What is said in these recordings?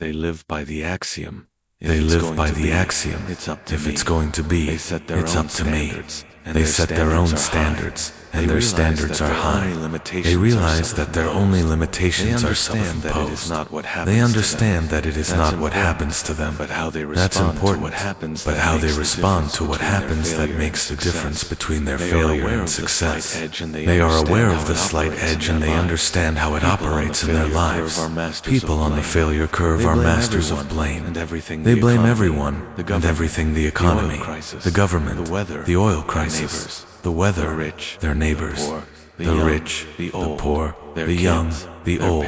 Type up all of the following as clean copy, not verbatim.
They live by the axiom. They live by the axiom, if it's going to be, it's up to me. They set their own standards, and their standards are high. They realize that their only limitations are self-imposed. They understand that it is not what happens to them. That's important, but how they respond to what happens that makes the difference between their failure and success. They are aware of the slight edge and they understand how it operates in their lives. People on the failure curve are masters of blame. They blame everyone and everything: the economy, the government, the oil crisis, the weather, their neighbors, the rich, the poor, the young, the old,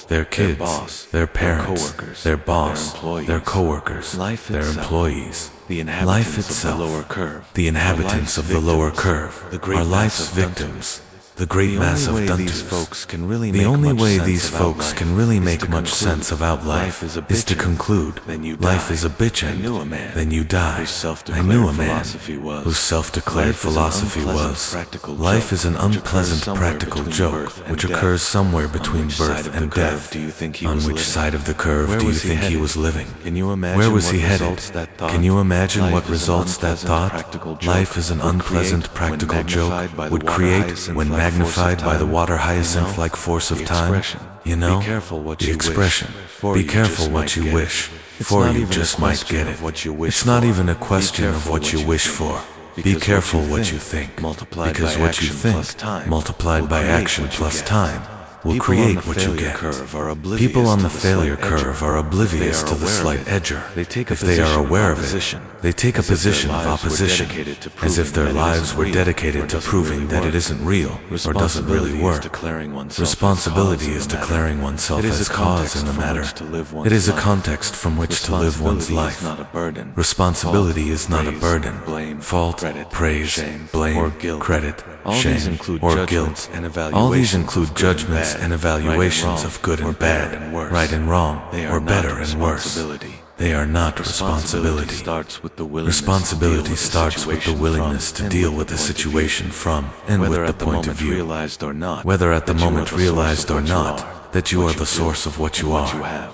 their kids, their parents, their boss, their co-workers, their employees. Life itself, the inhabitants of the lower curve, are life's victims. The great mass of Duntus. The only way these folks can really make much sense about life is to conclude life is a bitch end, then you die. I knew a man whose self-declared philosophy was, life is an unpleasant practical joke which occurs somewhere between birth and death. On which side of the curve do you think he was living? Where was he headed? Can you imagine what results that thought, life is an unpleasant practical joke, would create when magnified by the water hyacinth-like force of time? You know, the expression, be careful what you wish, for you just might get it. It's not even a question of what you wish for. Be careful what you think, because what you think, multiplied by action plus time, will create what you get. People on the failure curve are oblivious to the slight edger. If they are aware of it, they take a position of opposition, as if their lives were dedicated to proving that it isn't real or doesn't really work. Responsibility is declaring oneself as cause in the matter. It is a context from which to live one's life. Responsibility is not a burden. Fault, praise, blame, credit, shame, or guilt. All these include judgments and evaluations of good and bad, right and wrong, or better and worse. They are not responsibility. Responsibility starts with the willingness to deal with the situation from and with the point of view, whether at the moment realized or not, that you are the source of what you are,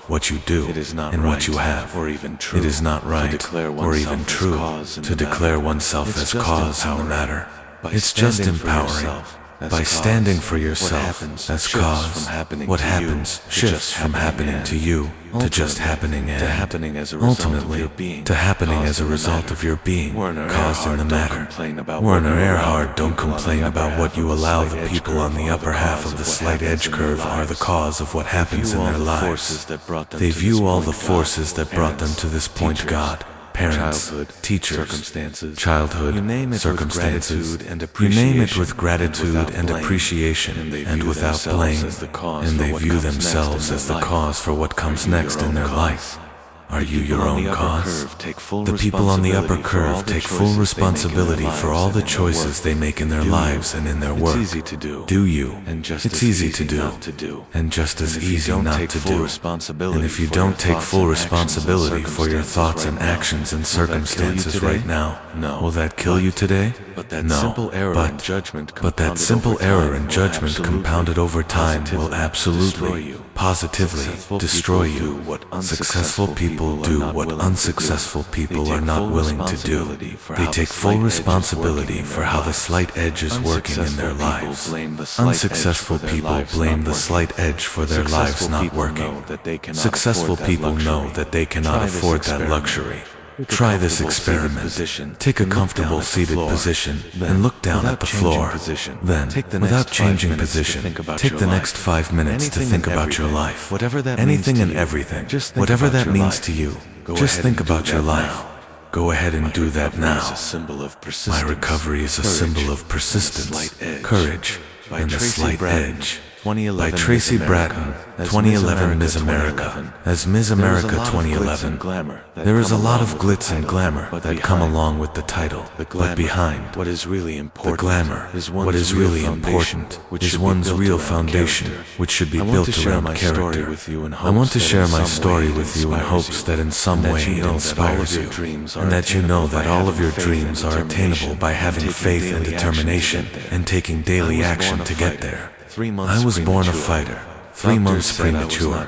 what you do, and what you have. It is not right or even true to declare oneself as cause in the matter. It's just empowering. By standing for yourself as cause, what happens shifts from happening to you to just happening and, ultimately, to happening as a result of your being caused in the matter. Werner Erhard don't complain about what you allow. The people on the upper half of the slight edge curve are the cause of what happens in their lives. They view all the forces that brought them to this point: God, parents, teachers, childhood, circumstances, you name it, with gratitude and appreciation and without blame, and they view themselves as the cause for what comes next in their life. Are you your own cause? The people on the upper curve take full responsibility for all the choices they make in their lives and in their work. Do you? It's easy to do, and just as easy not to do. And if you don't take full responsibility for your thoughts and actions and circumstances right now, will that kill you today? No, but that simple error in judgment compounded over time will absolutely, positively destroy you. Successful people do what unsuccessful people are not willing to do. They take full responsibility for how the slight edge is working in their lives. Unsuccessful people blame the slight edge for their lives not working. Successful people know that they cannot afford that luxury. Try this experiment. Take a comfortable seated position and look down at the floor. Then, without changing position, take the next 5 minutes to think about your life. Anything and everything, whatever that means to you, just think about your life. Go ahead and do that now. My recovery is a symbol of persistence, courage, and the slight edge. By Tracy Bratton, 2011 Ms. America. As Ms. America 2011, there is a lot of glitz and glamour that come along with the title, but behind the glamour, what is really important is one's real foundation, which should be built around character. I want to share my story with you in hopes that in some way it inspires you, and that you know that all of your dreams are attainable by having faith and determination and taking daily action to get there. I was born a fighter. 3 months premature.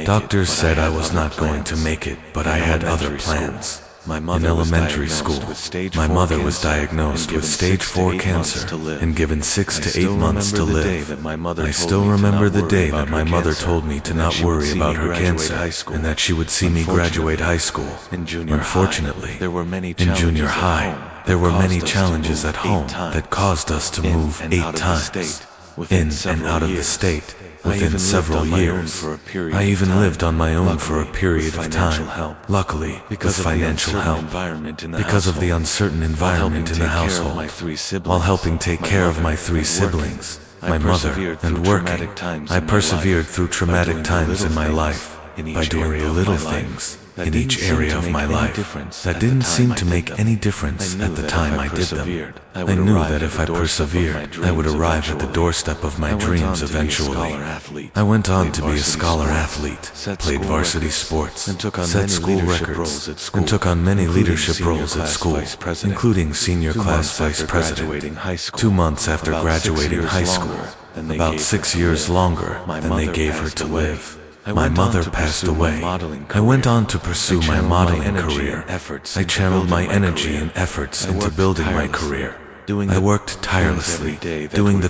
Doctors said I was not going to make it, but I had other plans. In elementary school, my mother was diagnosed with stage 4 cancer and given 6 to 8 months to live. I still remember the day that my mother told me to not worry about her cancer and that she would see me graduate high school. Unfortunately, in junior high, there were many challenges at home that caused us to move 8 times, in and out of the state, within several years. I even lived on my own for a period of time, luckily with financial help, because of the uncertain environment in the household, while helping take care of my 3 siblings, my mother, and working. I persevered through traumatic times in my life by doing the little things in each area of my life that didn't seem to make any difference at the time I did them. I knew that if I persevered, I would arrive at the doorstep of my dreams eventually. I went on to be a scholar athlete, played varsity sports, set school records, and took on many leadership roles at school, including senior class vice president. 2 months after graduating high school, about 6 years longer than they gave her to live, my mother passed away. I went on to pursue my modeling career. I channeled my energy and efforts into building my career. I worked tirelessly, doing the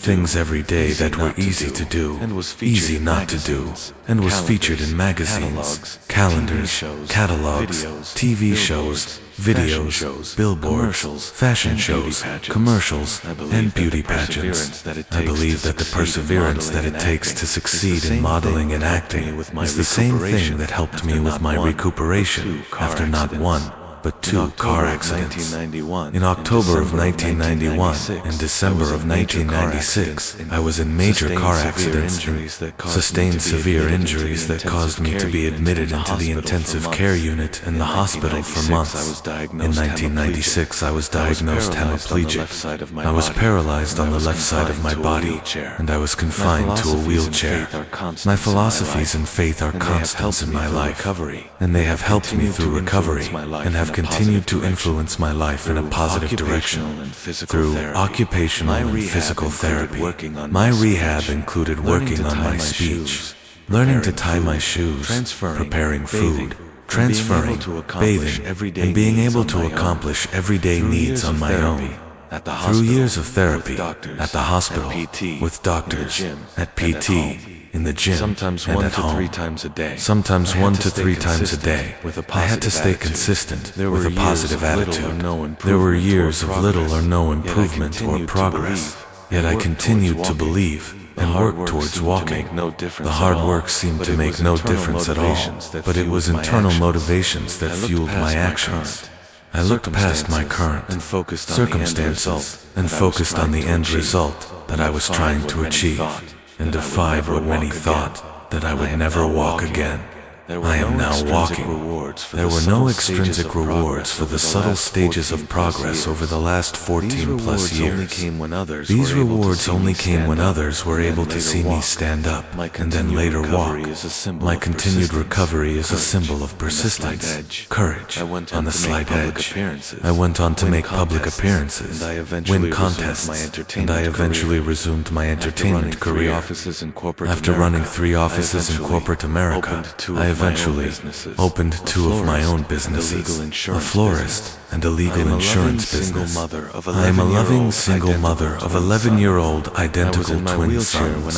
things every day that were easy to do, easy not to do, and was featured in magazines, calendars, catalogs, TV shows, videos, billboards, fashion shows, commercials, and beauty pageants. I believe that the perseverance that it takes to succeed in modeling and acting is the same thing that helped me with my recuperation after not one, but 2 car accidents. In October of 1991 and December of 1996, I was in major car accidents and sustained severe injuries that caused me to be admitted into the intensive care unit in the hospital for months. In 1996, I was diagnosed hemiplegic. I was paralyzed on the left side of my body, and I was confined to a wheelchair. My philosophies and faith are constants in my life, and they have helped me through recovery and have continued to influence my life in a positive direction. Through occupational and physical therapy, my rehab included working on my speech, learning to tie my shoes, preparing food, transferring, bathing, and being able to accomplish everyday needs on my own. Through years of therapy, at the hospital, with doctors, at PT, in the gym, sometimes and 1 at to home. 3 times a day. Sometimes 1 to 3 times a day. I had to stay consistent with a positive attitude. There were years of little or no improvement or progress, yet I continued to believe and work towards walking. The hard work seemed to make no difference at all, but it was internal motivations that fueled my actions. I looked past my current circumstances and focused on the end result that I was trying to achieve, and defied what many thought, that I would never walk again. I am now walking. There were no extrinsic rewards for the subtle stages of progress over the last 14 plus years. These rewards only came when others were able to see me stand up and then later walk. My continued recovery is a symbol of persistence, courage, on the slight edge. I went on to make public appearances, win contests, and I eventually resumed my entertainment career. After running 3 offices in corporate America, I eventually opened 2 of my own businesses, a florist and a legal insurance business. I am a loving single mother of 11-year-old identical twin sons.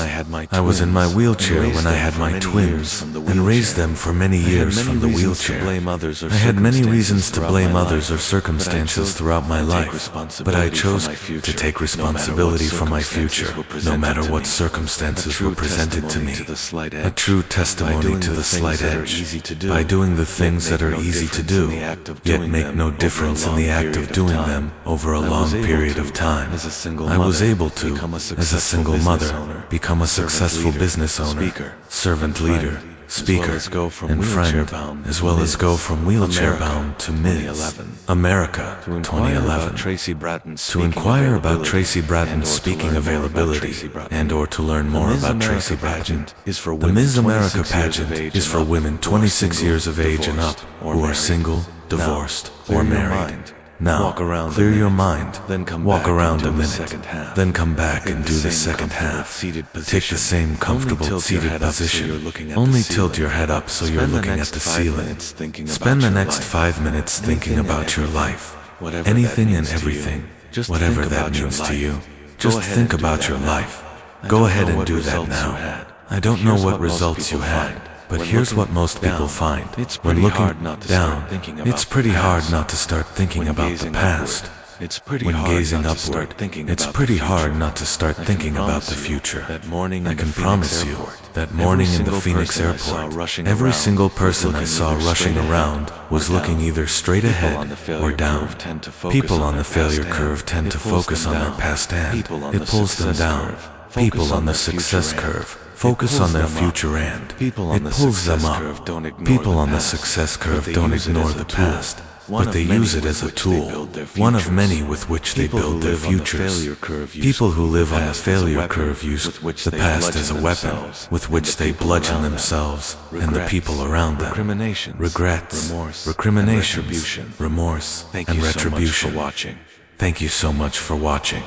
I was in my wheelchair when I had my twins and raised them for many years from the wheelchair. I had many reasons to blame others or circumstances throughout my life, but I chose to take responsibility for my future, no matter what circumstances were presented to me. A true testimony to the slight edge, by doing the things that are easy to do, yet make no difference in the act of doing them over a long period of time. I was able to, as a single mother, become a successful business owner, servant leader, speaker, and friend, as well as go from wheelchair-bound to Ms. America 2011. To inquire about Tracy Bratton's speaking availability and/or to learn more about Tracy Bratton, the Ms. America pageant is for women 26 years of age and up who are single, divorced, or married. Now, clear your mind, walk around a minute, then come back and do the second half. Take the same comfortable seated position, only tilt your head up so you're looking at the ceiling. Spend the next 5 minutes thinking about your life, anything and everything, whatever that means to you. Just think about your life. Go ahead and do that now. I don't know what results you had, but here's what most people find. When looking down, it's pretty hard not to start thinking about the past. When gazing upward, it's pretty hard not to start thinking about the future. I can promise you, that morning in the Phoenix airport, every single person I saw rushing around was looking either straight ahead or down. People on the failure curve tend to focus on their past and it pulls them down. People on the success curve focus on their future and it pulls them up. People on the success curve don't ignore the past, but they use it as a tool, one of many with which they build their futures. People who live on the failure curve use the past as a weapon with which they bludgeon themselves and the people around them. Regrets, recriminations, remorse, and retribution. Thank you so much for watching.